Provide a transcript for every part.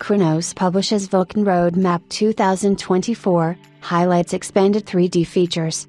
Khronos publishes Vulkan Roadmap 2024, highlights expanded 3D features.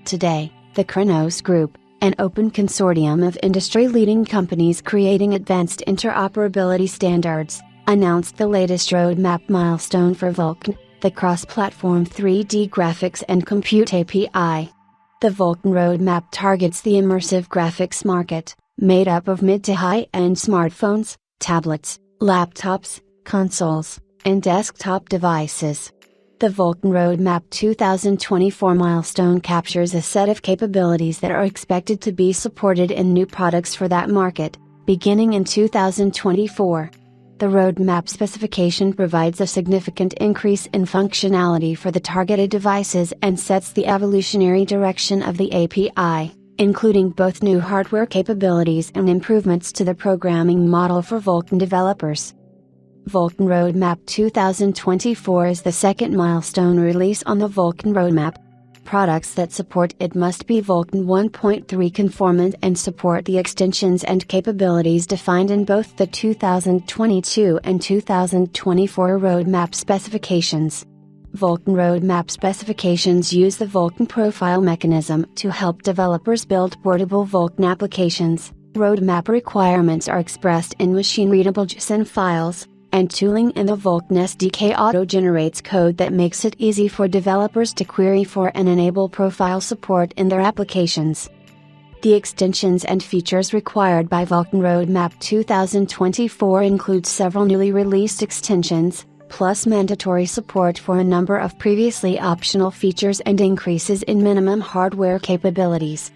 Today, the Khronos Group, an open consortium of industry-leading companies creating advanced interoperability standards, announced the latest roadmap milestone for Vulkan, the cross-platform 3D graphics and compute API. The Vulkan roadmap targets the immersive graphics market, made up of mid to high-end smartphones, tablets, laptops, consoles, and desktop devices. The Vulkan Roadmap 2024 milestone captures a set of capabilities that are expected to be supported in new products for that market, beginning in 2024. The roadmap specification provides a significant increase in functionality for the targeted devices and sets the evolutionary direction of the API, including both new hardware capabilities and improvements to the programming model for Vulkan developers. Vulkan Roadmap 2024 is the second milestone release on the Vulkan roadmap. Products that support it must be Vulkan 1.3 conformant and support the extensions and capabilities defined in both the 2022 and 2024 roadmap specifications. Vulkan roadmap specifications use the Vulkan profile mechanism to help developers build portable Vulkan applications. Roadmap requirements are expressed in machine-readable JSON files, and tooling in the Vulkan SDK auto-generates code that makes it easy for developers to query for and enable profile support in their applications. The extensions and features required by Vulkan Roadmap 2024 include several newly released extensions, plus mandatory support for a number of previously optional features and increases in minimum hardware capabilities.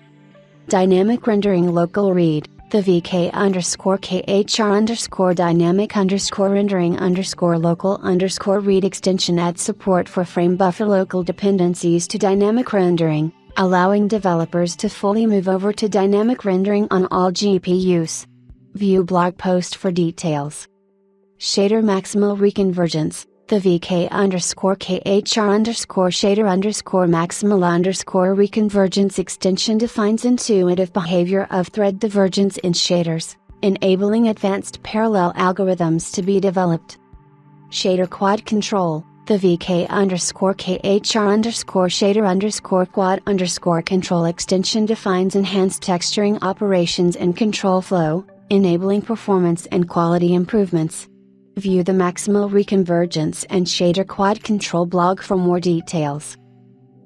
Dynamic Rendering Local Read, the VK_KHR_dynamic_rendering_local_read extension adds support for frame buffer local dependencies to dynamic rendering, allowing developers to fully move over to dynamic rendering on all GPUs. View blog post for details. Shader Maximal Reconvergence, the VK_KHR_shader_maximal_reconvergence extension defines intuitive behavior of thread divergence in shaders, enabling advanced parallel algorithms to be developed. Shader Quad Control, the VK_KHR_shader_quad_control extension defines enhanced texturing operations and control flow, enabling performance and quality improvements. View the Maximal Reconvergence and Shader Quad Control blog for more details.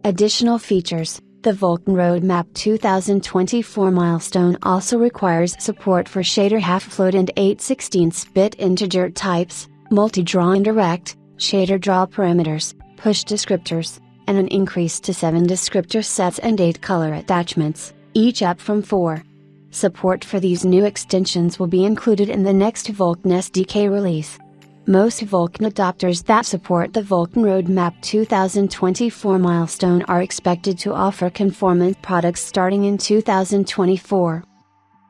Additional features. The Vulkan Roadmap 2024 milestone also requires support for shader half-float and 8/16-bit integer types, multi-draw indirect, shader draw parameters, push descriptors, and an increase to 7 descriptor sets and 8 color attachments, each up from 4. Support for these new extensions will be included in the next Vulkan SDK release. Most Vulkan adopters that support the Vulkan Roadmap 2024 milestone are expected to offer conformant products starting in 2024.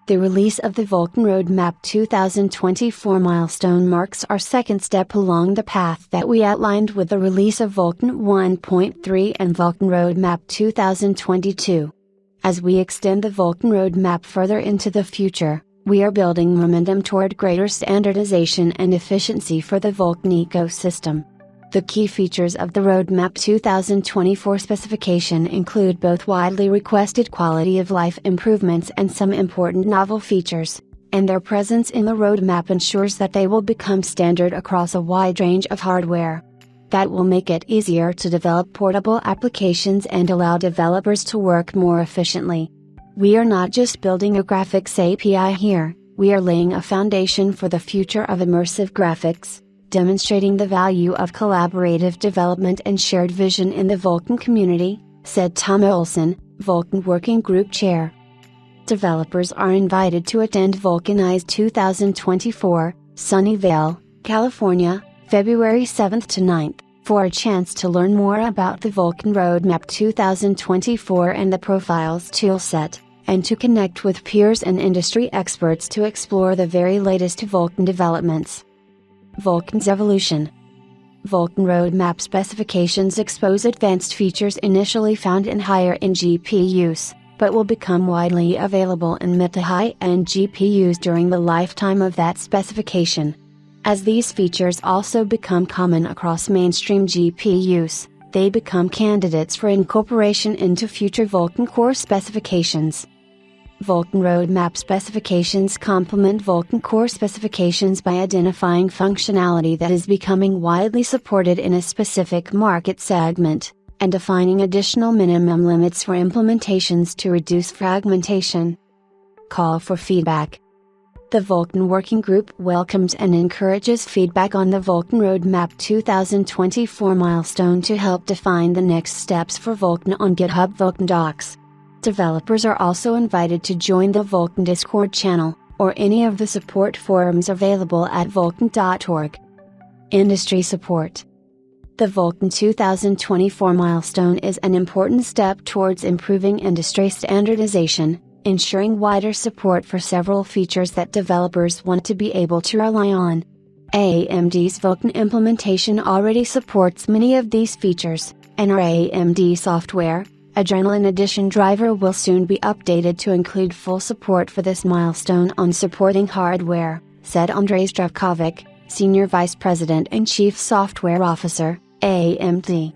The release of the Vulkan Roadmap 2024 milestone marks our second step along the path that we outlined with the release of Vulkan 1.3 and Vulkan Roadmap 2022. As we extend the Vulkan roadmap further into the future, we are building momentum toward greater standardization and efficiency for the Vulkan ecosystem. The key features of the Roadmap 2024 specification include both widely requested quality of life improvements and some important novel features, and their presence in the roadmap ensures that they will become standard across a wide range of hardware. That will make it easier to develop portable applications and allow developers to work more efficiently. We are not just building a graphics API here, we are laying a foundation for the future of immersive graphics, demonstrating the value of collaborative development and shared vision in the Vulkan community, said Tom Olson, Vulkan Working Group Chair. Developers are invited to attend Vulkanize 2024, Sunnyvale, California, February 7th to 9th, for a chance to learn more about the Vulkan Roadmap 2024 and the Profiles toolset, and to connect with peers and industry experts to explore the very latest Vulkan developments. Vulkan's evolution. Vulkan Roadmap specifications expose advanced features initially found in higher-end GPUs, but will become widely available in mid to high-end GPUs during the lifetime of that specification. As these features also become common across mainstream GPUs, they become candidates for incorporation into future Vulkan core specifications. Vulkan roadmap specifications complement Vulkan core specifications by identifying functionality that is becoming widely supported in a specific market segment, and defining additional minimum limits for implementations to reduce fragmentation. Call for feedback. The Vulkan Working Group welcomes and encourages feedback on the Vulkan Roadmap 2024 milestone to help define the next steps for Vulkan on GitHub Vulkan Docs. Developers are also invited to join the Vulkan Discord channel, or any of the support forums available at vulkan.org. Industry support. The Vulkan 2024 milestone is an important step towards improving industry standardization, ensuring wider support for several features that developers want to be able to rely on. AMD's Vulkan implementation already supports many of these features, and our AMD software, Adrenalin Edition driver will soon be updated to include full support for this milestone on supporting hardware, said Andrei Zdravkovic, Senior Vice President and Chief Software Officer, AMD.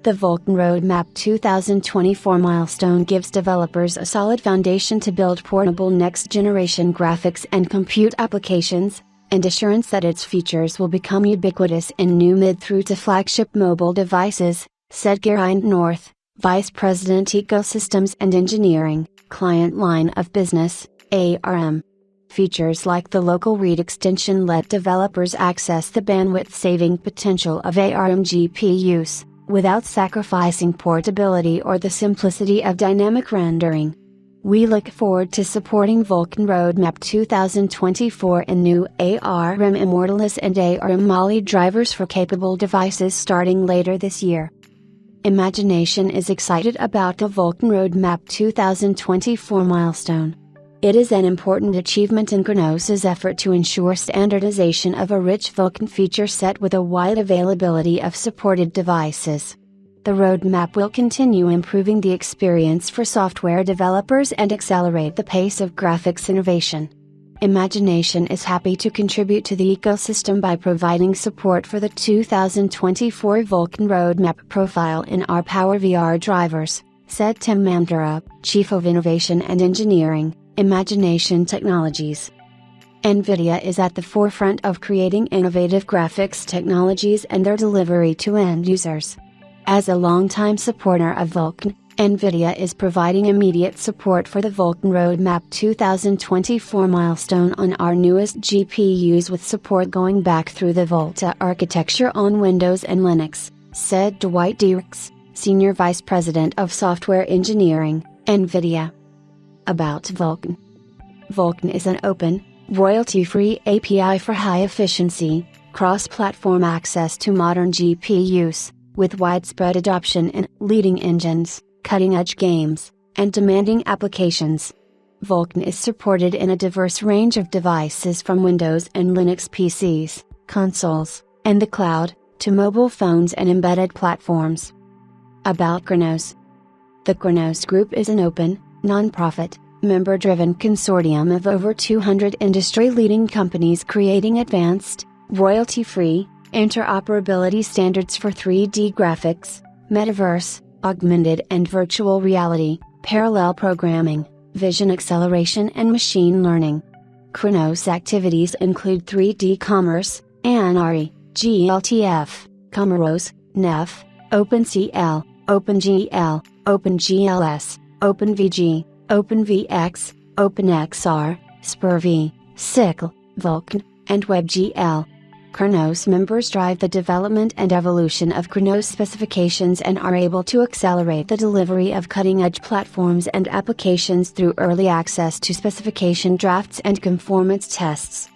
The Vulkan Roadmap 2024 milestone gives developers a solid foundation to build portable next-generation graphics and compute applications, and assurance that its features will become ubiquitous in new mid through to flagship mobile devices, said Geraint North, Vice President Ecosystems and Engineering, Client Line of Business, ARM. Features like the local read extension let developers access the bandwidth-saving potential of ARM GPUs, without sacrificing portability or the simplicity of dynamic rendering. We look forward to supporting Vulkan Roadmap 2024 and new ARM Immortalis and ARM Mali drivers for capable devices starting later this year. Imagination is excited about the Vulkan Roadmap 2024 milestone. It is an important achievement in Khronos' effort to ensure standardization of a rich Vulkan feature set with a wide availability of supported devices. The roadmap will continue improving the experience for software developers and accelerate the pace of graphics innovation. Imagination is happy to contribute to the ecosystem by providing support for the 2024 Vulkan roadmap profile in our Power VR drivers, said Tim Mandura, Chief of Innovation and Engineering, Imagination Technologies. NVIDIA is at the forefront of creating innovative graphics technologies and their delivery to end users. As a longtime supporter of Vulkan, NVIDIA is providing immediate support for the Vulkan Roadmap 2024 milestone on our newest GPUs with support going back through the Volta architecture on Windows and Linux, said Dwight Dierks, Senior Vice President of Software Engineering, NVIDIA. About Vulkan. Vulkan is an open, royalty-free API for high-efficiency, cross-platform access to modern GPUs, with widespread adoption in leading engines, cutting-edge games, and demanding applications. Vulkan is supported in a diverse range of devices from Windows and Linux PCs, consoles, and the cloud, to mobile phones and embedded platforms. About Khronos. The Khronos Group is an open, non-profit, member-driven consortium of over 200 industry-leading companies creating advanced, royalty-free, interoperability standards for 3D graphics, metaverse, augmented and virtual reality, parallel programming, vision acceleration and machine learning. Khronos activities include 3D commerce, ANRI, GLTF, Comoros, NEF, OpenCL, OpenGL, OpenGLS, OpenVG, OpenVX, OpenXR, SPIRV, SYCL, Vulkan, and WebGL. Khronos members drive the development and evolution of Khronos specifications and are able to accelerate the delivery of cutting-edge platforms and applications through early access to specification drafts and conformance tests.